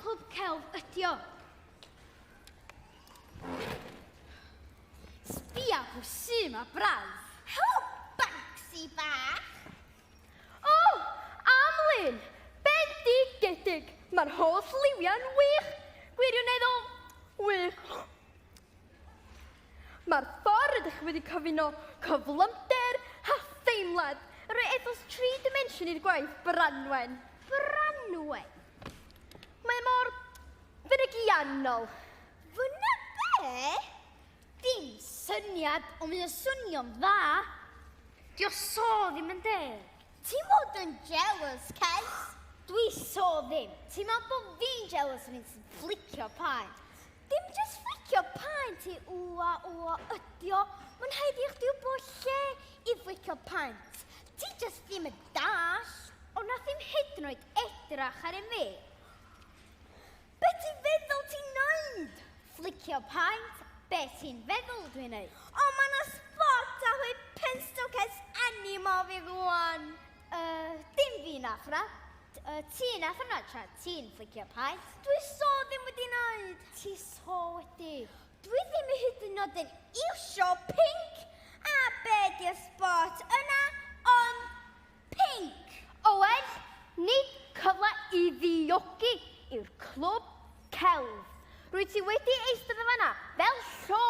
clwb celf ydi o? Sbia pwy sy'n ma braf. Helo, Banksy bach. O, Amlin! Bendigedig! Mae'r holl liwiau'n wych! Gwirioneddol, wych! Mae'r ffordd ydych wedi cyfuno cyflymder a theimlad. Rwy ethos 3 dimension i'r gwaith Branwen. Branwen? Mae mor fynegiannol. Fyna be? Dim syniad, ond mae'n swnio'n dda. Dio so ddim yn deg. Ti'n bod yn jealous, Kes? Dwi so ddim. Ti'n meddwl bod fi'n jealous yn sy'n flicio paent? Dim just flicio paent i ua ydi o. Mae'n haid i chdi wybod lle i flicio paent. Ti just ddim yn dash. Ond nath ddim hyd yn oed edrach ar un fi. Be ti'n feddwl ti'n neud? Flicio paent? Be ti'n feddwl dwi'n neud? O, mae yna spot a hwy pensel Kes animo fi rwan. Dim fi nath ra. Ti'n nath yna tra, ti'n flicio paent. Dwi so ddim wedi neud. Ti so wedi. Dwi ddim yn hyd yn oed yn iwsio pink. A be di'r spot yna, ond pink. Owen, nid cyfle i ddiogi i'r clwb celf. Rwy ti wedi eistedd o fanna fel sio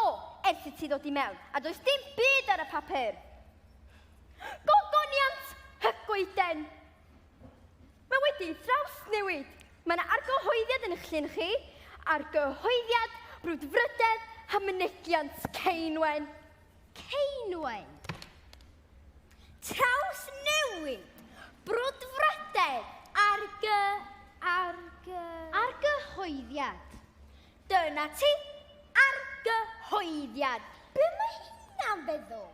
ers i ti ddod i mewn, a does dim byd ar y papur. Gogoniant y goeden. Mae wedi thrawsnewid. Mae yna argyhoeddiad yn eich llun chi, argyhoeddiad, brwdfrydedd a mynegiant Ceinwen. Ceinwen? Trawsnewid, brwdfrydedd, argyhoeddiad. Dyna ti, argyhoeddiad. Be mae hynna'n feddwl?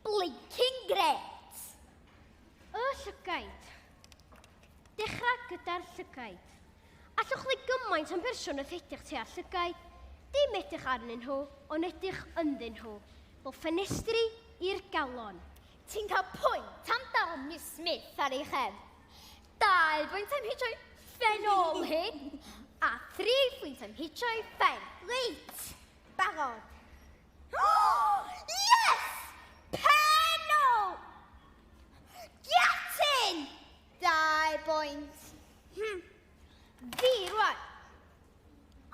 Blinking gret. Y llygaid. Dechrau gyda'r llygaid. Allwch chi gymaint am bersiwn y ffedrych ti ar llygaid. Dim edrych arnyn nhw, ond edrych ynddyn nhw. Fel ffenestri i'r galon. Ti'n cael pwynt am dal Miss Smith ar ei chef. 2 pwynt am hitio'i ffenol hyn, a 3 pwynt am hitio'i ffen. Reit, barod. Oh, yes! Penol! Get in! 2 pwynt. Fi rwan.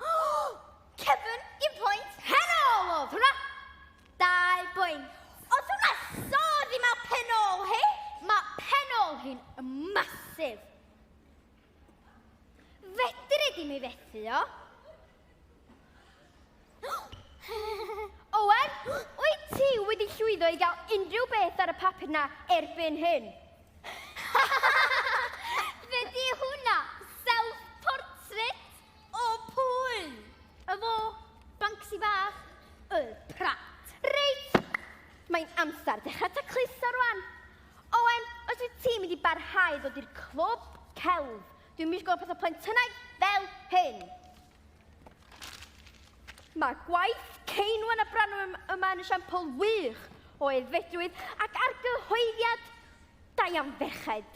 Oh, Kevin, 1 pwynt. Penol oedd hwnna. 2 pwynt. Oedd hwnna so ddim ar penol hi? Mae penol hyn yn masif. Fedri di mi fethu o. Owen, wyt ti wedi llwyddo i gael unrhyw beth ar y papur na erbyn hyn? Fedi hwnna self-portrait o pwy? Efo Banksy bach y prat. Reit, mae'n amser dechrau tacluso rwan. Owen, os wyt ti'n mynd i barhau ddod i'r clwb celf, dwi'n mynd i gweld peth o plentynnau fel hyn. Mae gwaith Ceinwen a Branwen yma yn esiampl wych o aeddfedrwydd ac argyhoeddiad da iawn ferched.